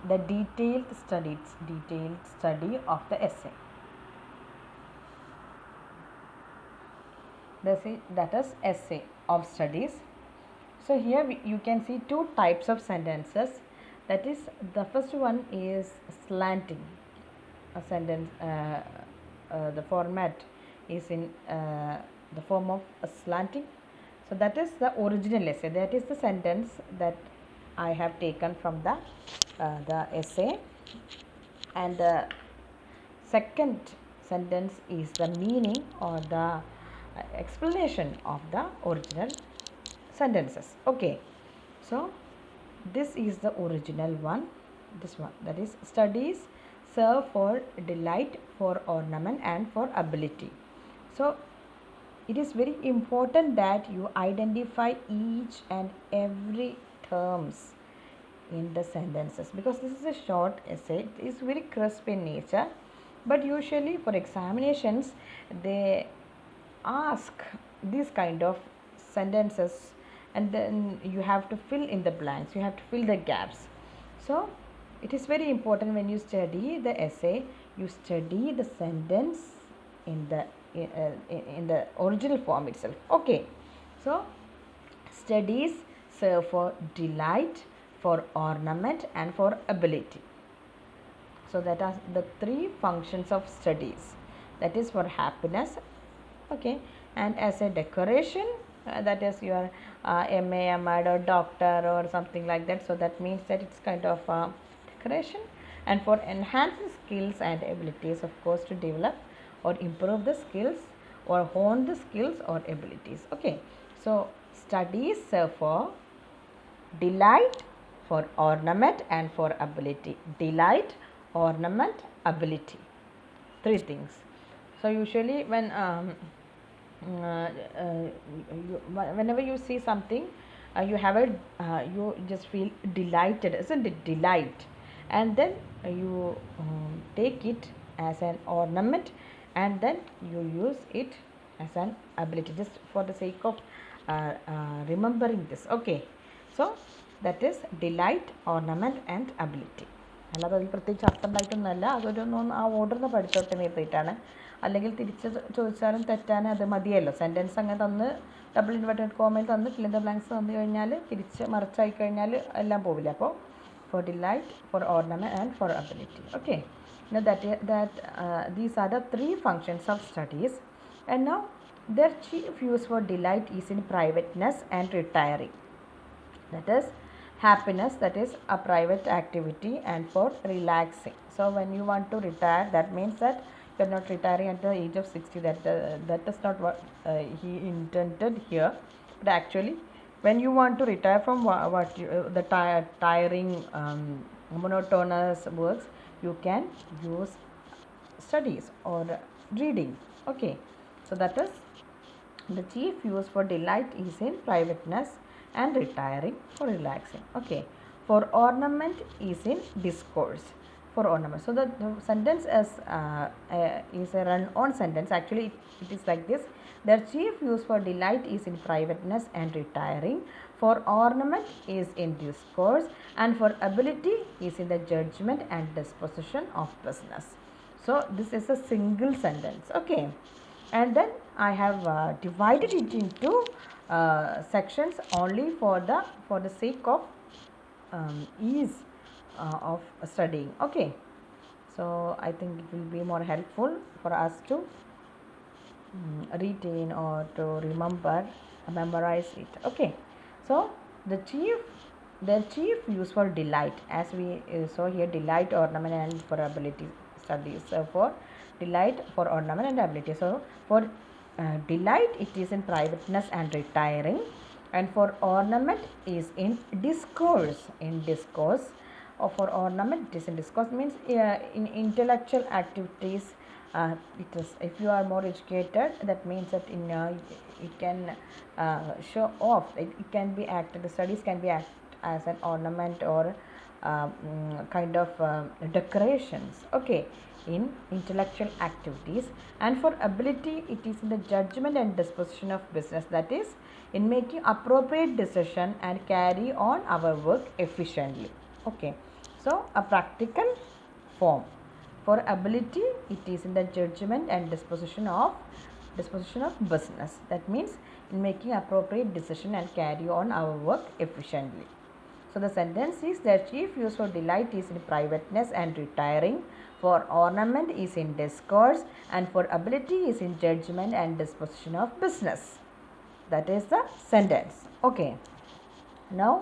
the detailed study of the essay. That is essay of studies. So here you can see two types of sentences. That is, the first one is slanting. A sentence, the format is in the form of a slanting. So that is the original essay. That is the sentence that I have taken from the essay. And the second sentence is the meaning or the explanation of the original sentences. Okay, so this is the original one. This one, that is, studies serve for delight, for ornament, and for ability. So it is very important that you identify each and every terms in the sentences, because this is a short essay. It is very crisp in nature, but usually for examinations they ask these kind of sentences, and then you have to fill in the blanks, you have to fill the gaps. So it is very important, when you study the essay, you study the sentence in the original form itself. Okay, so studies serve for delight, for ornament, and for ability. So that are the three functions of studies. That is for happiness, okay, and as a decoration, that is your MA, MAD, or doctor or something like that. So that means that it's kind of decoration. And for enhancing skills and abilities, of course, to develop or improve the skills or hone the skills or abilities. Okay, so studies serve for delight, for ornament, and for ability. Delight, ornament, ability, three things. So usually when whenever you see something, you just feel delighted, isn't it? Delight. And then you take it as an ornament, and then you use it as an ability, just for the sake of remembering this. Okay, so that is delight, ornament, and ability. അല്ലാതെ അതിൽ പ്രത്യേകിച്ച് അർത്ഥം ഉണ്ടായിട്ടൊന്നുമല്ല, അതൊരൊന്നും ആ ഓർഡറിന് പഠിച്ചോട്ടെ എഴുതിയിട്ടാണ്. അല്ലെങ്കിൽ തിരിച്ച് ചോദിച്ചാലും തെറ്റാൻ അത് മതിയല്ലോ. സെൻറ്റൻസ് അങ്ങനെ തന്ന് ഡബിൾ ഇൻവെർട്ടഡ് കോമയിൽ തന്ന് ഫിൽ ഇൻ ദ ബ്ലാങ്ക്സ് തന്നു കഴിഞ്ഞാൽ തിരിച്ച് മറിച്ചായി കഴിഞ്ഞാൽ എല്ലാം പോവില്ല. അപ്പോൾ for delight, for ornament, and for ability. Okay, now these are the three functions of studies. And now their chief use for delight is in privateness and retiring. That is happiness, that is a private activity, and for relaxing. So when you want to retire, that means that you are not retiring at the age of 60. That is not what he intended here. But actually, when you want to retire from the tiring monotonous works, you can use studies or reading. Okay, so that is the chief use for delight is in privateness, and retiring for relaxing. Okay, for ornament is in discourse, for ornament. So the sentence is a run-on sentence. Actually it is like this: their chief use for delight is in privateness and retiring, for ornament is in discourse, and for ability is in the judgment and disposition of business. So this is a single sentence. Okay, and then I have divided it into sections only for the sake of ease of studying. Okay, so I think it will be more helpful for us to retain or to memorize it. Okay, so their chief use for delight, as we saw here, delight, ornament, and for ability studies. So for delight, for ornament, and ability. So for delight it is in privateness and retiring, and for ornament is in discourse. Or for ornament it is in discourse, means in intellectual activities. It is, if you are more educated, that means that in it can show off, it can be acted, the studies can be acted as an ornament or kind of decorations. Okay, in intellectual activities. And for ability, it is in the judgment and disposition of business, that is in making appropriate decision and carry on our work efficiently. Okay, So a practical form. For ability, it is in the judgment and disposition of business. That means in making appropriate decision and carry on our work efficiently. So the sentence is, the chief use for delight is in privateness and retiring, for ornament is in discourse, and for ability is in judgment and disposition of business. That is the sentence. Okay. Now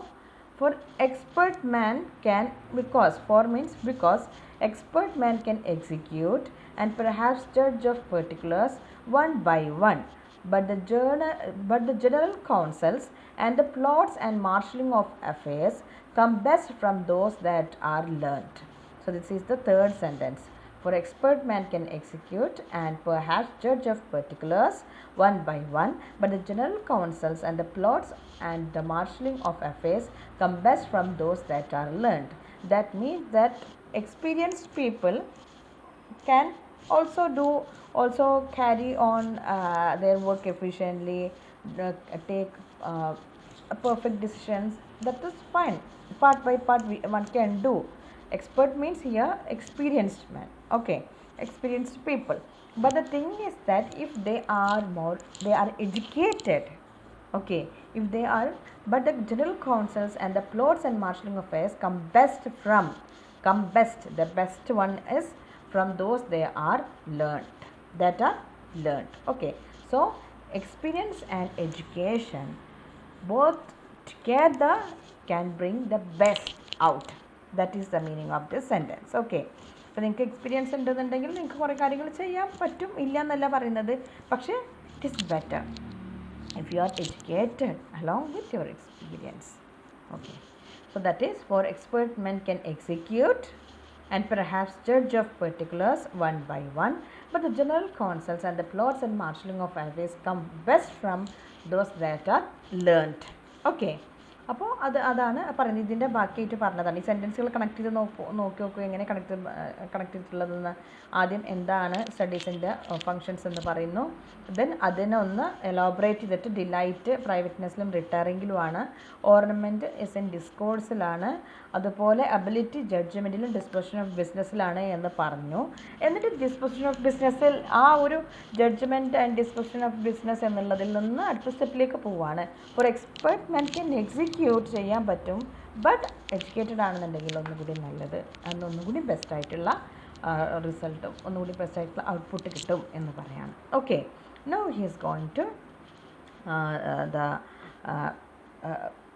for expert man can, because, for means because, expert man can execute and perhaps judge of particulars one by one, but the general counsels and the plots and marshalling of affairs come best from those that are learnt. So this is the third sentence. For expert man can execute and perhaps judge of particulars one by one, but the general counsels and the plots and the marshalling of affairs come best from those that are learned. That means that experienced people can also carry on their work efficiently, take perfect decisions. That is fine. Part by part one can do. Expert means here experienced man. Okay, experienced people. But the thing is that if they are educated. Okay, if they are, but the general counsels and the plots and marshalling affairs come best, the best one is from those they are learned. Okay, so experience and education both together can bring the best out. That is the meaning of this sentence. Okay, അപ്പോൾ നിങ്ങൾക്ക് experience ഉണ്ടെന്നുണ്ടെങ്കിൽ നിങ്ങൾക്ക് കുറേ കാര്യങ്ങൾ ചെയ്യാൻ പറ്റും, ഇല്ല എന്നല്ല പറയുന്നത്, പക്ഷേ it is better if you are educated along with your experience. Okay, so that is, for expert men can execute and perhaps judge of particulars one by one, but the general counsels and the plots and marshalling of affairs come best from those that are learnt. Okay, അപ്പോൾ അതാണ് പറയുന്നത്. ഇതിൻ്റെ ബാക്കിയായിട്ട് പറഞ്ഞതാണ്. ഈ സെൻറ്റൻസുകൾ connect ചെയ്ത് നോക്കൂ എങ്ങനെ connect ചെയ്തിട്ടുള്ളതെന്ന്. ആദ്യം എന്താണ് സ്റ്റഡീസിൻ്റെ ഫങ്ഷൻസ് എന്ന് പറയുന്നു, ദെൻ അതിനൊന്ന് എലോബറേറ്റ് ചെയ്തിട്ട് ഡിലൈറ്റ് പ്രൈവറ്റ്നെസ്സിലും റിട്ടയറിങ്ങിലുമാണ്, ഓർണമെൻറ്റ് ഇസ് ഇൻ ഡിസ്കോഴ്സിലാണ്, അതുപോലെ അബിലിറ്റി ജഡ്ജ്മെൻറ്റിലും ഡിസ്പോസിഷൻ ഓഫ് ബിസിനസ്സിലാണ് എന്ന് പറഞ്ഞു. എന്നിട്ട് ഡിസ്പോസിഷൻ ഓഫ് ബിസിനസ്സിൽ ആ ഒരു judgment and disposition of business എന്നുള്ളതിൽ നിന്ന് അടുത്ത സ്റ്റെപ്പിലേക്ക് പോവുകയാണ്. For expert men can execute ചെയ്യാൻ പറ്റും, ബട്ട് എഡ്യൂക്കേറ്റഡ് ആണെന്നുണ്ടെങ്കിൽ ഒന്നുകൂടി നല്ലത്, അതൊന്നുകൂടി ബെസ്റ്റായിട്ടുള്ള റിസൾട്ടും ഒന്നുകൂടി ബെസ്റ്റായിട്ടുള്ള ഔട്ട്പുട്ട് കിട്ടും എന്ന് പറയാണ്. Okay, now he is going to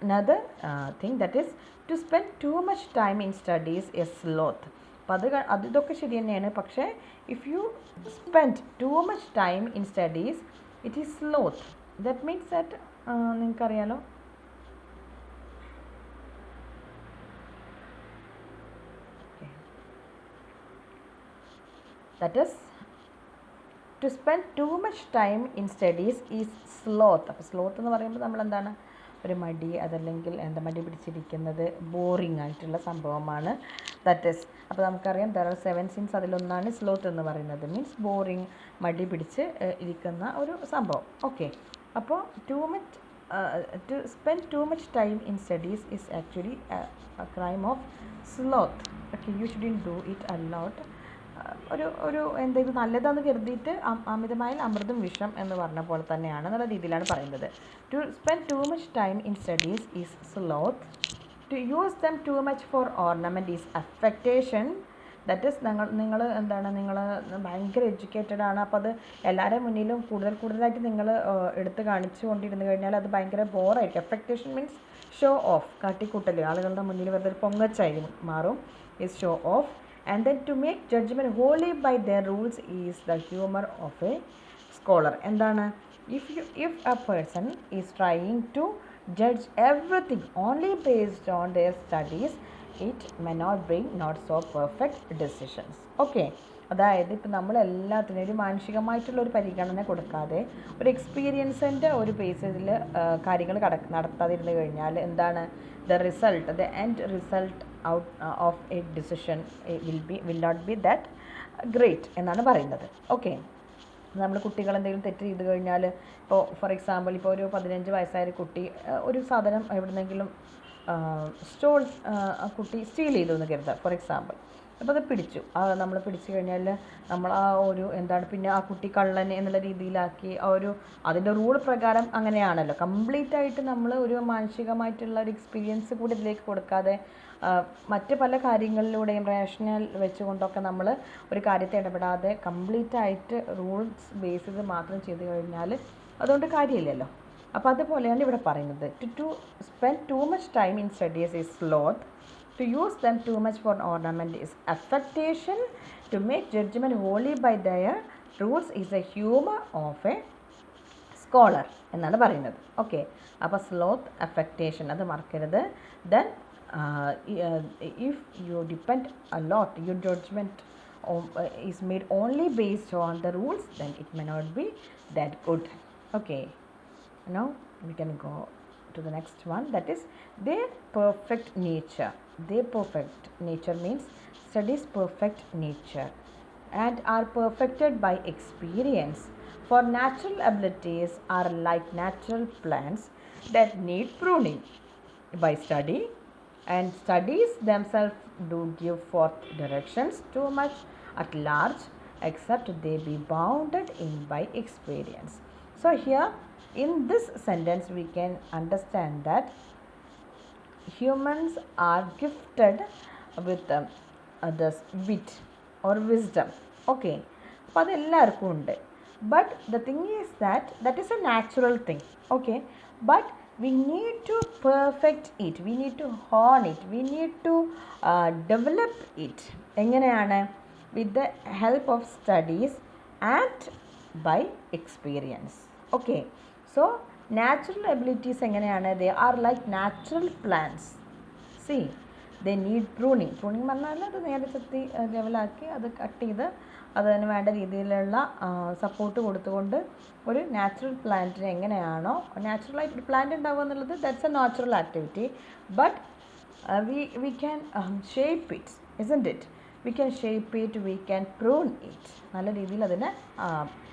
another thing, that is to spend too much time in studies is sloth. അപ്പോൾ ഇതൊക്കെ ശരി തന്നെയാണ്, പക്ഷേ if you spend too much time in studies it is sloth. That means that നിങ്ങൾക്കറിയാലോ, that is to spend too much time in studies is sloth. അപ്പോൾ sloth എന്ന് പറയുമ്പോൾ നമ്മൾ എന്താണ്, ഒരു മടി, അതല്ലെങ്കിൽ എന്താ മടി പിടിച്ചിരിക്കുന്നത്, ബോറിംഗ് ആയിട്ടുള്ള സംഭവമാണ്. ദാറ്റ് ഈസ്, അപ്പോൾ നമുക്കറിയാം ദർ ആർ 7 sins, അതിലൊന്നാണ് സ്ലോത്ത് എന്ന് പറയുന്നത്. മീൻസ് ബോറിംഗ്, മടി പിടിച്ച് ഇരിക്കുന്ന ഒരു സംഭവം. ഓക്കെ, അപ്പോൾ to spend too much time in studies is actually a crime of sloth. Okay, you shouldn't do it a lot. ഒരു എന്താ ഇത് നല്ലതാണെന്ന് കരുതിയിട്ട് അമിതമായ അമൃതും വിഷം എന്ന് പറഞ്ഞ പോലെ തന്നെയാണ് എന്നുള്ള രീതിയിലാണ് പറയുന്നത്. To spend too much time in studies is sloth. To use them too much for ornament is affectation. That is നിങ്ങൾ എന്താണ്, നിങ്ങൾ ഭയങ്കര എഡ്യൂക്കേറ്റഡ് ആണ്, അപ്പോൾ അത് എല്ലാവരുടെ മുന്നിലും കൂടുതലായിട്ട് നിങ്ങൾ എടുത്ത് കാണിച്ചു കൊണ്ടിരുന്നു കഴിഞ്ഞാൽ അത് ഭയങ്കര ബോറായിരിക്കും. അഫക്റ്റേഷൻ മീൻസ് ഷോ ഓഫ്, കാട്ടിക്കൂട്ടൽ, ആളുകളുടെ മുന്നിൽ വെറുതെ ഒരു പൊങ്ങച്ചായി മാറും, is show of. And then to make judgment wholly by their rules is the humor of a scholar. എന്താണ്, if a person is trying to judge everything only based on their studies, it may not bring not so perfect decisions. Okay, അതായത് ഇപ്പം നമ്മളെല്ലാത്തിനും ഒരു മാനസികമായിട്ടുള്ളൊരു പരിഗണന കൊടുക്കാതെ ഒരു എക്സ്പീരിയൻസിൻ്റെ ഒരു ബേസിൽ കാര്യങ്ങൾ നടത്താതിരുന്നു കഴിഞ്ഞാൽ എന്താണ്, the end result out of a decision will not be that great എന്നാണ് പറയുന്നത്. ഓക്കെ, നമ്മൾ കുട്ടികൾ എന്തെങ്കിലും തെറ്റ് ചെയ്ത് കഴിഞ്ഞാൽ, ഇപ്പോൾ ഫോർ എക്സാമ്പിൾ ഇപ്പോൾ ഒരു 15 വയസ്സായ കുട്ടി ഒരു സാധനം എവിടെന്നെങ്കിലും സ്റ്റോൾ ആ കുട്ടി സ്റ്റീൽ ചെയ്തു എന്ന് കരുതുക ഫോർ എക്സാമ്പിൾ. അപ്പോൾ അത് പിടിച്ചു, നമ്മൾ പിടിച്ചു കഴിഞ്ഞാൽ നമ്മൾ ആ ഒരു എന്താണ് പിന്നെ ആ കുട്ടി കള്ളൻ എന്നുള്ള രീതിയിലാക്കി ആ ഒരു അതിൻ്റെ റൂൾ പ്രകാരം അങ്ങനെയാണല്ലോ. കംപ്ലീറ്റ് ആയിട്ട് നമ്മൾ ഒരു മാനസികമായിട്ടുള്ള ഒരു എക്സ്പീരിയൻസ് കൂടി ഇതിലേക്ക് കൊടുക്കാതെ മറ്റ് പല കാര്യങ്ങളിലൂടെയും റേഷണൽ വെച്ചുകൊണ്ടൊക്കെ നമ്മൾ ഒരു കാര്യത്തെ ഇടപെടാതെ കംപ്ലീറ്റ് ആയിട്ട് റൂൾസ് ബേസ് ചെയ്ത് മാത്രം ചെയ്ത് കഴിഞ്ഞാൽ അതുകൊണ്ട് കാര്യമില്ലല്ലോ. അപ്പോൾ അതുപോലെയാണ് ഇവിടെ പറയുന്നത്. To spend too much time in studies is sloth. To use them too much for ornament is affectation. To make judgment wholly by their rules is a humor of a scholar എന്നാണ് പറയുന്നത്. Okay, അപ്പോൾ sloth, അഫക്റ്റേഷൻ അത് മറക്കരുത്. Then if you depend a lot, your judgment is made only based on the rules, then it may not be that good. Okay, now we can go to the next one, that is their perfect nature. Their perfect nature means studies perfect nature and are perfected by experience. For natural abilities are like natural plants that need pruning by study, and studies themselves do give forth directions too much at large, except they be bounded in by experience. So here in this sentence we can understand that humans are gifted with this wit or wisdom. Okay, അപ്പോൾ അതെല്ലാവർക്കും ഉണ്ട്. But the thing is that is a natural thing. Okay, but we need to perfect it, we need to hone it, we need to develop it. എങ്ങനെയാണ്? with the help of studies and by experience. Okay, so natural abilities എങ്ങനെയാണ്? they are like natural plants. see, they need pruning. pruning പറഞ്ഞാൽ അത് നേരെ ചെത്തി ലെവലാക്കി അത് cut ചെയ്ത് അതിന് വേണ്ട രീതിയിലുള്ള സപ്പോർട്ട് കൊടുത്തുകൊണ്ട് ഒരു നാച്ചുറൽ പ്ലാന്റിന് എങ്ങനെയാണോ നാച്ചുറലായിട്ട് പ്ലാന്റ് ഉണ്ടാവുക എന്നുള്ളത് that's A natural activity. But we can shape it, isn't it? we can shape it, we can prune it. നല്ല രീതിയിൽ അതിനെ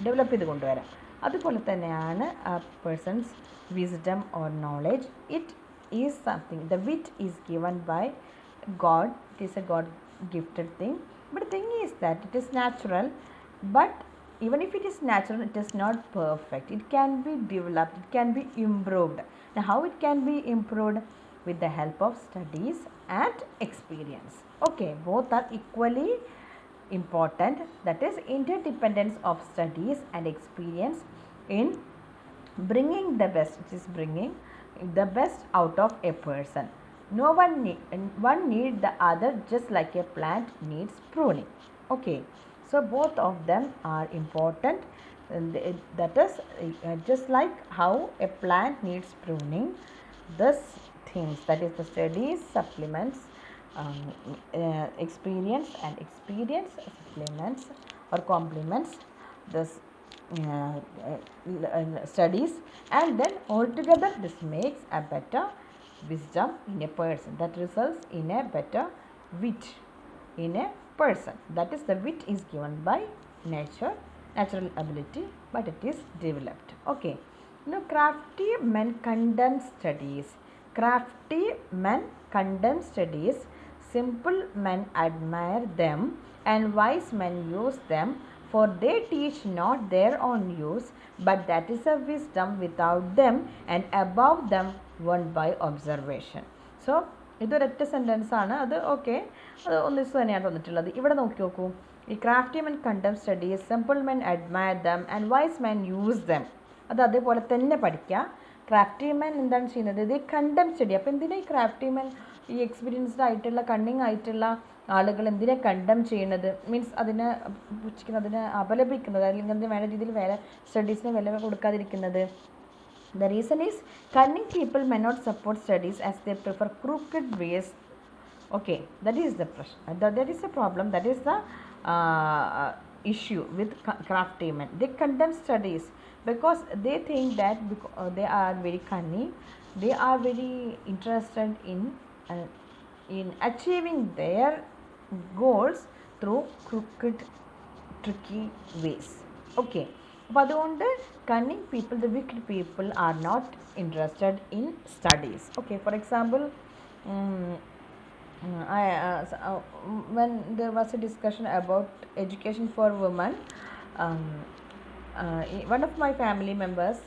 ഡെവലപ്പ് ചെയ്ത് കൊണ്ടുവരാം. അതുപോലെ തന്നെയാണ് a person's wisdom or knowledge. It is something, the wit is given by God. It is a God gifted thing. But the thing is that it is natural, but even if it is natural, it is not perfect. It can be developed, it can be improved. Now how it can be improved? with the help of studies and experience. Okay, both are equally important. That is interdependence of studies and experience in bringing the best, it is bringing the best out of a person. No one need the other, just like a plant needs pruning. Okay, so both of them are important. That is just like how a plant needs pruning, this things, that is the studies supplements experience, and experience supplements or complements this studies, and then altogether this makes a better wisdom in a person, that results in a better wit in a person. That is, the wit is given by nature, natural ability, but it is developed. Okay, now crafty men condemn studies. Crafty men condemn studies, simple men admire them, and wise men use them, for they teach not their own use, but that is a wisdom without them and above them won by observation. So ഇതൊരൊറ്റ sentence ആണ് അത്. Okay, അത് ഒന്നിച്ച് തന്നെയാണ് തന്നിട്ടുള്ളത്. ഇവിടെ നോക്കി നോക്കൂ, ഈ crafty men condemn studies, simple men admire them and wise men use them. അത് അതേപോലെ തന്നെ പഠിക്കുക. ക്രാഫ്റ്റി മെൻ എന്താണ് ചെയ്യുന്നത്? ഇത് കണ്ടം സ്റ്റഡി. അപ്പോൾ എന്തിനാ ഈ ക്രാഫ്റ്റി മെൻ, ഈ എക്സ്പീരിയൻസ്ഡ് ആയിട്ടുള്ള കണ്ണിങ് ആയിട്ടുള്ള ആളുകൾ എന്തിനാ കണ്ടം ചെയ്യുന്നത്? മീൻസ് അതിനെ പുച്ഛിക്കുന്നത്, അതിനെ അപലപിക്കുന്നത്, അല്ലെങ്കിൽ അതിന് വേണ്ട രീതിയിൽ വേറെ സ്റ്റഡീസിന് വില കൊടുക്കാതിരിക്കുന്നത്. The reason is cunning people may not support studies as they prefer crooked ways. Okay, that is the that is the problem, that is the issue with crafty men. They condemn studies because they think that they are very cunning, they are very interested in achieving their goals through crooked, tricky ways. Okay, അപ്പോൾ അതുകൊണ്ട് cunning people, the wicked people are not interested in studies. Okay, for example Mm, when there was a discussion about education for women, um, one of my family members,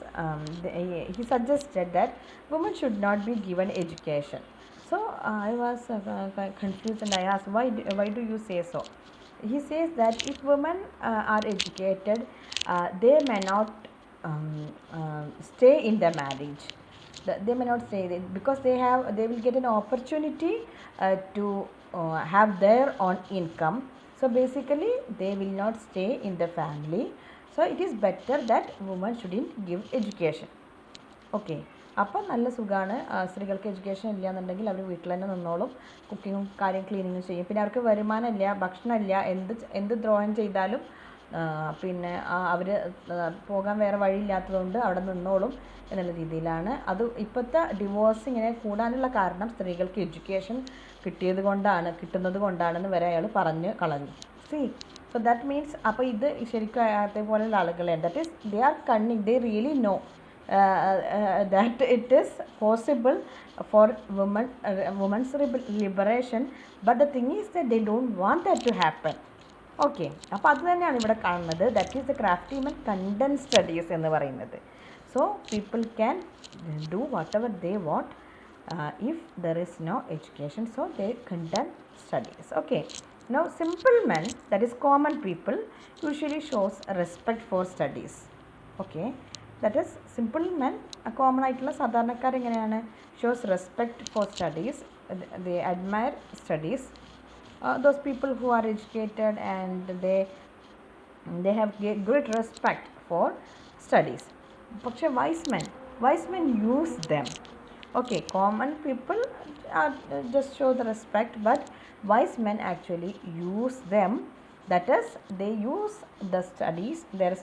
he suggested that women should not be given education. So I was confused, and I asked, why do you say so? He says that if women are educated, they may not stay in the marriage. They may not say that because they will get an opportunity to have their own income. So basically they will not stay in the family. So it is better that women shouldn't give education. Okay, അപ്പം നല്ല സുഖമാണ്. സ്ത്രീകൾക്ക് education ഇല്ല എന്നുണ്ടെങ്കിൽ അവർ വീട്ടിൽ തന്നെ നിന്നോളും, കുക്കിങ്ങും ക്ലീനിങ്ങും ചെയ്യും. പിന്നെ അവർക്ക് വരുമാനമില്ല, ഭക്ഷണമില്ല, എന്ത് ദ്രോഹം ചെയ്താലും പിന്നെ അവർ പോകാൻ വേറെ വഴിയില്ലാത്തതുകൊണ്ട് അവിടെ നിന്നോളും എന്നുള്ള രീതിയിലാണ്. അത് ഇപ്പോഴത്തെ ഡിവോഴ്സ് ഇങ്ങനെ കൂടാനുള്ള കാരണം സ്ത്രീകൾക്ക് എഡ്യൂക്കേഷൻ കിട്ടുന്നത് കൊണ്ടാണെന്ന് വരെ അയാൾ പറഞ്ഞ് കളഞ്ഞു. സി, സോ ദാറ്റ് മീൻസ് അപ്പോൾ ഇത് ശരിക്കും അതേപോലെയുള്ള ആളുകളെ, that is they are cunning, they really know that it is possible for women's liberation, but the thing is that they don't want that to happen. Okay, അപ്പോൾ അത് തന്നെയാണ് ഇവിടെ കാണുന്നത്. That is the crafty men contemn studies എന്ന് പറയുന്നത്. So people can do whatever they want if there is no education, so they condemn studies. Okay, now simple men, that is common people, usually shows respect for studies. Okay, that is simple men, common ആയിട്ടുള്ള സാധാരണക്കാർ എങ്ങനെയാണ്, shows respect for studies, they admire studies. Those people who are educated and they have great respect for studies. പക്ഷേ wise men use them. Okay, common people just show the respect, but wise men actually use them. That is, they use their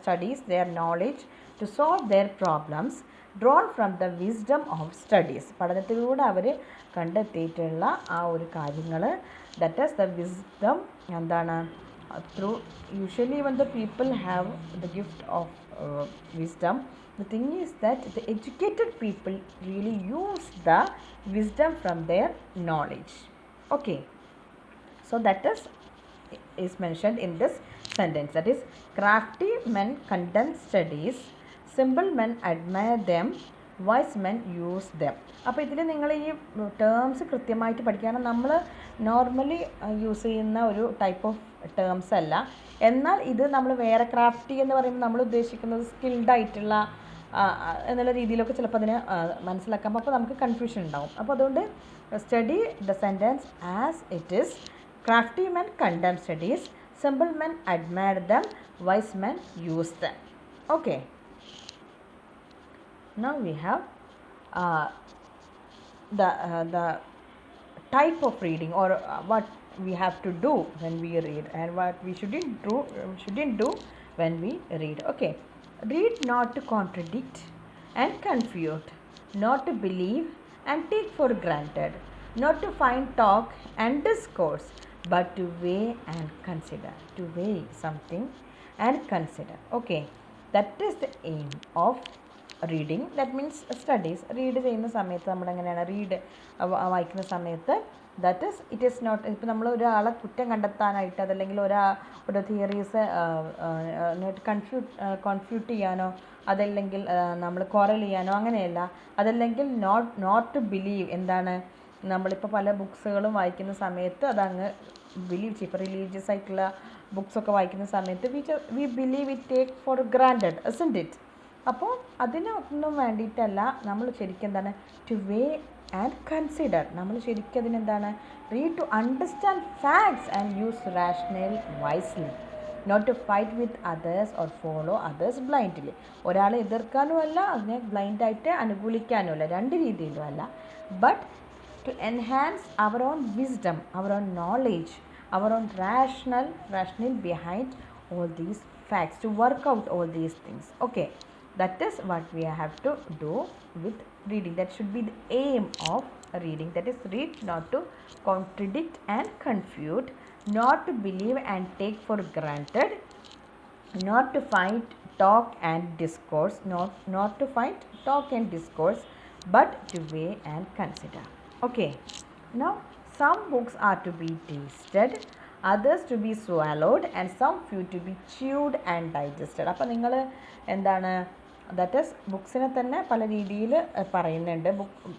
studies, their knowledge to solve their problems drawn from the wisdom of studies. പഠനത്തിലൂടെ അവർ കണ്ടെത്തിയിട്ടുള്ള ആ ഒരു കാര്യങ്ങൾ, that is the wisdom. എന്താണ്, through usually when the people have the gift of wisdom, the thing is that the educated people really use the wisdom from their knowledge. Okay, so that is mentioned in this sentence, that is, crafty men condemn studies, simple men admire them, wise men use them. അപ്പോൾ ഇതിൽ നിങ്ങൾ ഈ terms കൃത്യമായിട്ട് പഠിക്കണം. നമ്മൾ normally use ചെയ്യുന്ന ഒരു type of terms അല്ല. എന്നാൽ ഇത് നമ്മൾ വേറെ ക്രാഫ്റ്റി എന്ന് പറയുമ്പോൾ നമ്മൾ ഉദ്ദേശിക്കുന്നത് സ്കിൽഡ് ആയിട്ടുള്ള എന്നുള്ള രീതിയിലൊക്കെ ചിലപ്പോൾ അതിനെ മനസ്സിലാക്കാം. അപ്പോൾ നമുക്ക് കൺഫ്യൂഷൻ ഉണ്ടാവും. അപ്പോൾ അതുകൊണ്ട് study the sentence as it is. Crafty men condemn studies, simple men admire them, wise men use them. Okay, now we have the type of reading, or what we have to do when we read and what we shouldn't do when we read. Okay, read not to contradict and confute, not to believe and take for granted, not to find talk and discourse, but to weigh and consider. To weigh something and consider. Okay, that is the aim of reading. That means studies. Read ചെയ്യുന്ന സമയത്ത് നമ്മൾ എങ്ങനെയാണ് വായിക്കുന്ന സമയത്ത്, that is it is not, ഇപ്പോൾ നമ്മൾ ഒരാളെ കുറ്റം കണ്ടെത്താനായിട്ട് അതല്ലെങ്കിൽ ഒരു തിയറീസ് കൺഫ്യൂട്ട് ചെയ്യാനോ അതല്ലെങ്കിൽ നമ്മൾ ക്വാറൽ ചെയ്യാനോ അങ്ങനെയല്ല. അതല്ലെങ്കിൽ നോട്ട് ടു ബിലീവ്. എന്താണ്, നമ്മളിപ്പോൾ പല ബുക്സുകളും വായിക്കുന്ന സമയത്ത് അതങ്ങ് ബിലീവ് ചെയ്യും. ഇപ്പോൾ റിലീജിയസ് ആയിട്ടുള്ള ബുക്സൊക്കെ വായിക്കുന്ന സമയത്ത് we believe it take for granted, isn't it. അപ്പോൾ അതിനൊന്നും വേണ്ടിയിട്ടല്ല നമ്മൾ ശരിക്കും എന്താണ്, ടു വേ ആൻഡ് കൺസിഡർ. നമ്മൾ ശരിക്കും അതിനെന്താണ്, read to understand facts and use rational wisely, not to fight with others or follow others blindly. ഒരാളെ എതിർക്കാനും അല്ല, അതിനെ ബ്ലൈൻഡായിട്ട് അനുകൂലിക്കാനും അല്ല, രണ്ട് രീതിയിലും അല്ല. But to enhance our own wisdom, our own knowledge, our own rationale behind all these facts, to work out all these things. Okay, that is what we have to do with reading. That should be the aim of reading. That is, read not to contradict and confute, not to believe and take for granted, not to find talk and discourse, not to find talk and discourse, but to weigh and consider. Okay, Now some books are to be tasted, others to be swallowed, and some few to be chewed and digested. അപ്പോൾ നിങ്ങൾ എന്താണ് that is ബുക്സിനെ തന്നെ പല രീതിയിൽ പറയുന്നുണ്ട്.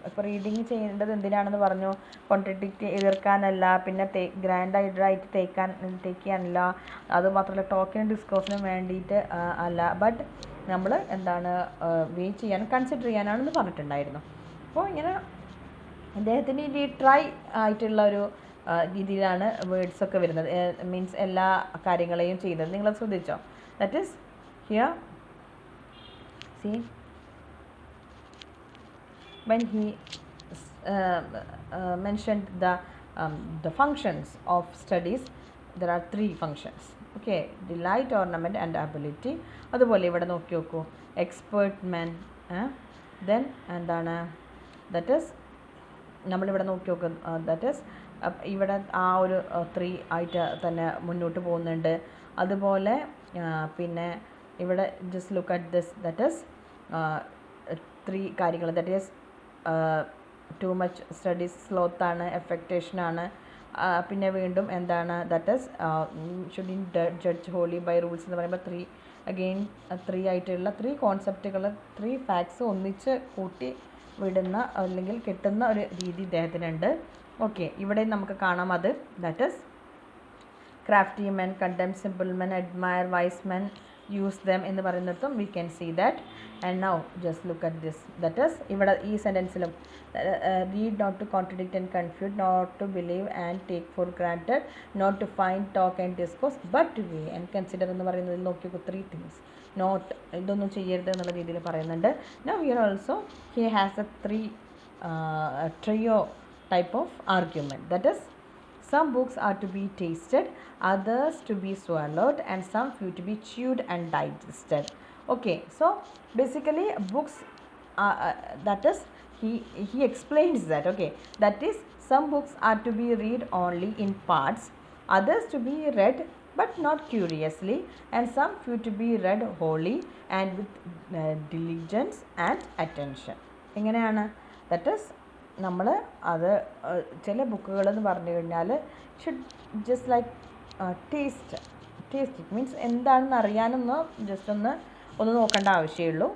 ഇപ്പോൾ reading ചെയ്യേണ്ടത് എന്തിനാണെന്ന് പറഞ്ഞു, കോൺട്രഡിക്റ്റ് എതിർക്കാനല്ല, പിന്നെ ഗ്രാൻഡായിട്ട് ടേക്ക് ചെയ്യാനല്ല, അതുമാത്രമല്ല ടോക്കിനും ഡിസ്കോസിനും വേണ്ടിയിട്ട് അല്ല, ബട്ട് നമ്മൾ എന്താണ് വെയിറ്റ് ചെയ്യാനും കൺസിഡർ ചെയ്യാനാണെന്ന് പറഞ്ഞിട്ടുണ്ടായിരുന്നു. അപ്പോൾ ഇങ്ങനെ അദ്ദേഹത്തിൻ്റെ ഈ ട്രൈ ആയിട്ടുള്ള ഒരു രീതിയിലാണ് വേർഡ്സൊക്കെ വരുന്നത്, മീൻസ് എല്ലാ കാര്യങ്ങളെയും ചെയ്യുന്നത്. നിങ്ങളത് ശ്രദ്ധിച്ചോ? That is here see when he mentioned the functions of studies, there are 3 functions. Okay, delight, ornament and ability. അതുപോലെ ഇവിടെ നോക്കി നോക്കൂ, എക്സ്പേർട്ട് മാൻ, ദെൻ എന്താണ് ദാറ്റ് ഈസ് നമ്മളിവിടെ നോക്കി നോക്കും, ദാറ്റ് ഈസ് ഇവിടെ ആ ഒരു 3 ആയിട്ട് തന്നെ മുന്നോട്ട് പോകുന്നുണ്ട്. അതുപോലെ പിന്നെ ഇവിടെ just look at this, that is 3 കാര്യങ്ങൾ, that is too much studies സ്ലോത്താണ്, എഫക്റ്റേഷനാണ്, പിന്നെ വീണ്ടും എന്താണ് that is should in judge wholly by rules എന്ന് പറയുമ്പോൾ 3 ആയിട്ടുള്ള 3 കോൺസെപ്റ്റുകൾ, 3 ഫാക്ട്സ് ഒന്നിച്ച് കൂട്ടി വിടുന്ന അല്ലെങ്കിൽ കിട്ടുന്ന ഒരു രീതി ഇദ്ദേഹത്തിനുണ്ട്. ഓക്കെ, ഇവിടെ നമുക്ക് കാണാം അത്, that is crafty men, contemn simple men, admire wise men, use them എന്ന് പറയുന്നിടത്തും we can see that. And now just look at this, that is ഇവിടെ ഈ സെൻറ്റൻസിലും read not to contradict and confute, not to believe and take for granted, not to find talk and discourse, but to weigh and consider എന്ന് പറയുന്നതിൽ നോക്കിയൊക്കെ 3 things. Not ഇതൊന്നും ചെയ്യരുത് എന്നുള്ള രീതിയിൽ പറയുന്നുണ്ട്. Now here also he has A 3 trio type of argument, that is some books are to be tasted, others to be swallowed, and some few to be chewed and digested. Okay, so basically books that is he explains that. Okay, that is some books are to be read only in parts, others to be read but not curiously, and some few to be read wholly and with diligence and attention. എങ്ങനെയാണ് that is നമ്മൾ അത് ചില ബുക്കുകളെന്ന് പറഞ്ഞു കഴിഞ്ഞാൽ should just like taste it means എന്താണെന്ന് അറിയാനൊന്ന് just ഒന്ന് നോക്കേണ്ട ആവശ്യമുള്ളൂ.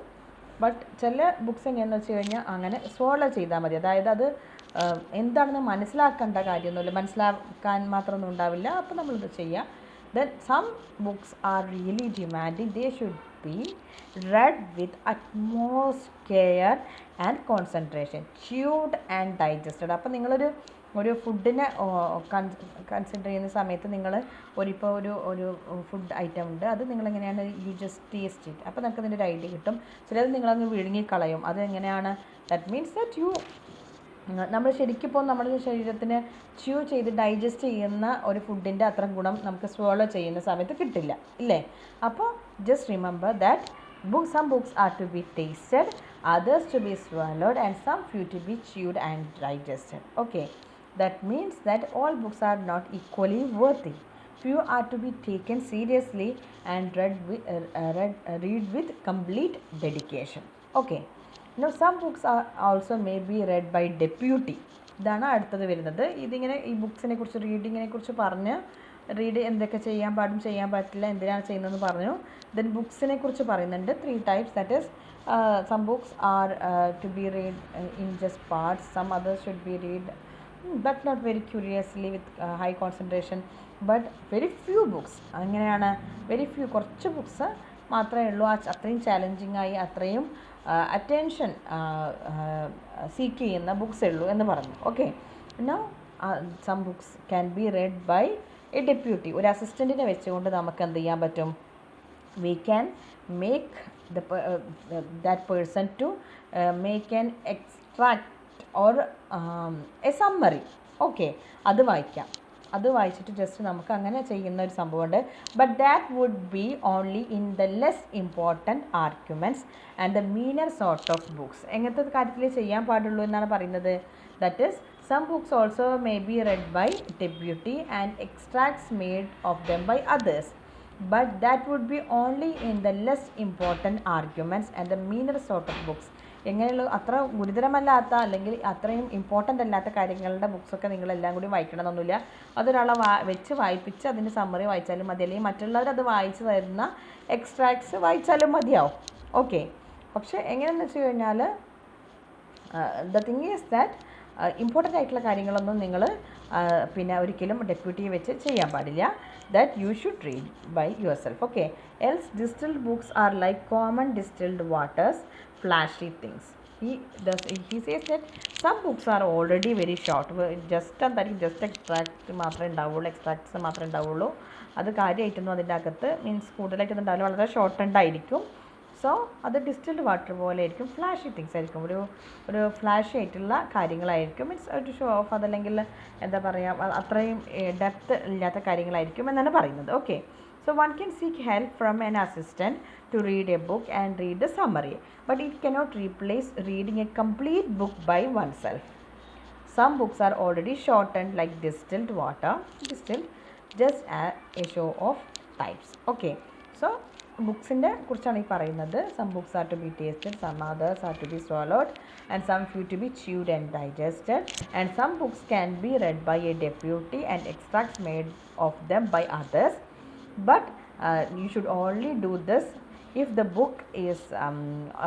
ബട്ട് ചില ബുക്സ് എങ്ങനെയാണെന്ന് വെച്ച് കഴിഞ്ഞാൽ അങ്ങനെ സ്വോളോ ചെയ്താൽ മതി, അതായത് അത് എന്താണെന്ന് മനസ്സിലാക്കേണ്ട കാര്യമൊന്നുമില്ല, മനസ്സിലാക്കാൻ മാത്രമൊന്നും ഉണ്ടാവില്ല, അപ്പോൾ നമ്മളിത് ചെയ്യുക. Then some books are really demanding, they should be read with utmost care and concentration, chewed and digested. അപ്പോൾ ഒരു ഫുഡിനെ കൺസിഡർ ചെയ്യുന്ന സമയത്ത് നിങ്ങൾ ഇപ്പോൾ ഒരു ഫുഡ് ഐറ്റം ഉണ്ട്, അത് നിങ്ങളെങ്ങനെയാണ് യു ജസ്റ്റ് ടേസ്റ്റ് ഇറ്റ്, അപ്പോൾ നിങ്ങൾക്ക് അതിൻ്റെ ഒരു ഐഡിയ കിട്ടും. ചിലത് നിങ്ങളങ്ങ് വിഴുങ്ങിക്കളയും, അത് എങ്ങനെയാണ് ദാറ്റ് മീൻസ് ദാറ്റ് യു നമ്മൾ ശരിക്കിപ്പോൾ നമ്മുടെ ശരീരത്തിന് ച്യൂ ചെയ്ത് ഡൈജസ്റ്റ് ചെയ്യുന്ന ഒരു ഫുഡിൻ്റെ അത്ര ഗുണം നമുക്ക് സ്വോളോ ചെയ്യുന്ന സമയത്ത് കിട്ടില്ല, ഇല്ലേ? അപ്പോൾ just remember that some books are to be tasted, others to be swallowed, and some few to be chewed and digested. Okay, that means that all books are not equally worthy. Few are to be taken seriously and read with complete dedication. Okay. Now some books are also may be read by deputy. ഇതാണ് അടുത്തത് വരുന്നത്. ഇതിങ്ങനെ ഈ ബുക്സിനെ കുറിച്ച് റീഡിങ്ങിനെ കുറിച്ച് പറഞ്ഞ് read എന്തൊക്കെ ചെയ്യാൻ പാടും ചെയ്യാൻ പറ്റില്ല എന്തിനാണ് ചെയ്യുന്നതെന്ന് പറഞ്ഞു. ദെൻ ബുക്സിനെ കുറിച്ച് പറയുന്നുണ്ട് 3 types, that is some books are to be read in just parts, some others should be read but not very curiously with high concentration, but very few books അങ്ങനെയാണ്, very few കുറച്ച് books മാത്രമേ ഉള്ളൂ അത്രയും challenging ആയി അത്രയും attention seek ചെയ്യുന്ന ബുക്സേ ഉള്ളൂ എന്ന് പറഞ്ഞു. Okay, now some books can be read by a deputy, ഒരു അസിസ്റ്റൻറ്റിനെ വെച്ചുകൊണ്ട് നമുക്ക് എന്ത് ചെയ്യാൻ പറ്റും, we can make that person to make an extract or a summary. Okay, അത് വായിക്കാം, അത് വായിച്ചിട്ട് ജസ്റ്റ് നമുക്ക് അങ്ങനെ ചെയ്യുന്ന ഒരു സംഭവമുണ്ട്. But that would be only in the less important arguments and the meaner sort of books. എങ്ങനത്തെ കാര്യത്തിൽ ചെയ്യാൻ പാടുള്ളൂ എന്നാണ് പറയുന്നത്. That is some books also may be read by deputy and extracts made of them by others, but that would be only in the less important arguments and the meaner sort of books. എങ്ങനെയുള്ള അത്ര ഗുരുതരമല്ലാത്ത അല്ലെങ്കിൽ അത്രയും important അല്ലാത്ത കാര്യങ്ങളുടെ ബുക്സൊക്കെ നിങ്ങളെല്ലാം കൂടി വായിക്കണമെന്നൊന്നുമില്ല. അതൊരാളെ വെച്ച് വായിപ്പിച്ച് അതിൻ്റെ സമ്മറി വായിച്ചാലും മതി, അല്ലെങ്കിൽ മറ്റുള്ളവർ അത് വായിച്ച് തരുന്ന എക്സ്ട്രാക്ട്സ് വായിച്ചാലും മതിയാവും. ഓക്കെ, പക്ഷേ എങ്ങനെയെന്ന് വെച്ച് കഴിഞ്ഞാൽ the thing is that important ആയിട്ടുള്ള കാര്യങ്ങളൊന്നും നിങ്ങൾ പിന്നെ ഒരിക്കലും ഡെപ്യൂട്ടി വെച്ച് ചെയ്യാൻ പാടില്ല. That you should read by yourself. Okay, else distilled books are like common distilled waters, flashy things. he says that some books are already very short. Just എന്തായിരിക്കും, just extract മാത്രമേ ഉണ്ടാവുള്ളൂ, extracts മാത്രമേ ഉണ്ടാവുള്ളൂ. അത് കാര്യമായിട്ടൊന്നും അതിൻ്റെ അകത്ത് means കൂടുതലായിട്ടൊന്നും ഉണ്ടാവില്ല, വളരെ ഷോർട്ട് ഉണ്ടായിരിക്കും. സോ അത് ഡിസ്റ്റിൽഡ് വാട്ടർ പോലെ ആയിരിക്കും, ഫ്ലാഷി തിങ്സ് ആയിരിക്കും, ഒരു ഫ്ലാഷി ആയിട്ടുള്ള കാര്യങ്ങളായിരിക്കും. മീൻസ് ഒരു ഷോ ഓഫ്, അതല്ലെങ്കിൽ എന്താ പറയുക, അത്രയും ഡെപ്ത് ഇല്ലാത്ത കാര്യങ്ങളായിരിക്കും എന്നാണ് പറയുന്നത്. Okay, so one can seek help from an assistant to read a book and read the summary, but it cannot replace reading a complete book by oneself. Some books are already shortened like distilled water, just a show of types. Okay, so ബുക്സിൻ്റെ കുറിച്ചാണ് ഈ പറയുന്നത്. Some books are to be tasted, some others are to be swallowed, and some few to be chewed and digested, and some books can be read by a deputy and extracts made of them by others, but you should only do this if the book is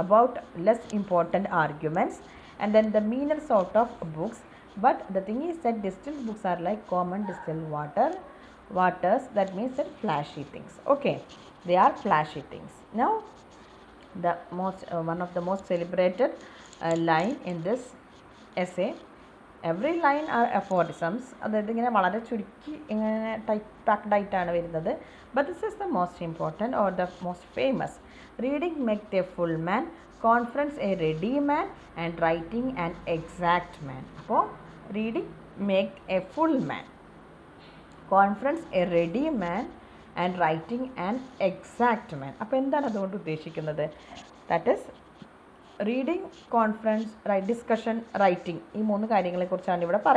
about less important arguments and then the meaner sort of books. But the thing is that distilled books are like common distilled waters, that means that flashy things. Okay, they are flashy things. Now the one of the most celebrated line in this essay, every line are aphorisms. അതായത് ഇങ്ങനെ വളരെ ചുരുക്കി ഇങ്ങനെ packed ആയിട്ടാണ് വരുന്നത്. But this is the most important or the most famous. Reading make a full man, confidence a ready man, and writing an exact man. അപ്പോൾ reading make a full man, confidence a ready man, and writing an exact man. അപ്പോൾ എന്താണ് അതുകൊണ്ട് ഉദ്ദേശിക്കുന്നത്? That is reading, conference, discussion, writing, ഈ 3 കാര്യങ്ങളെക്കുറിച്ചാണ് ഇവിടെ പറയുന്നത്.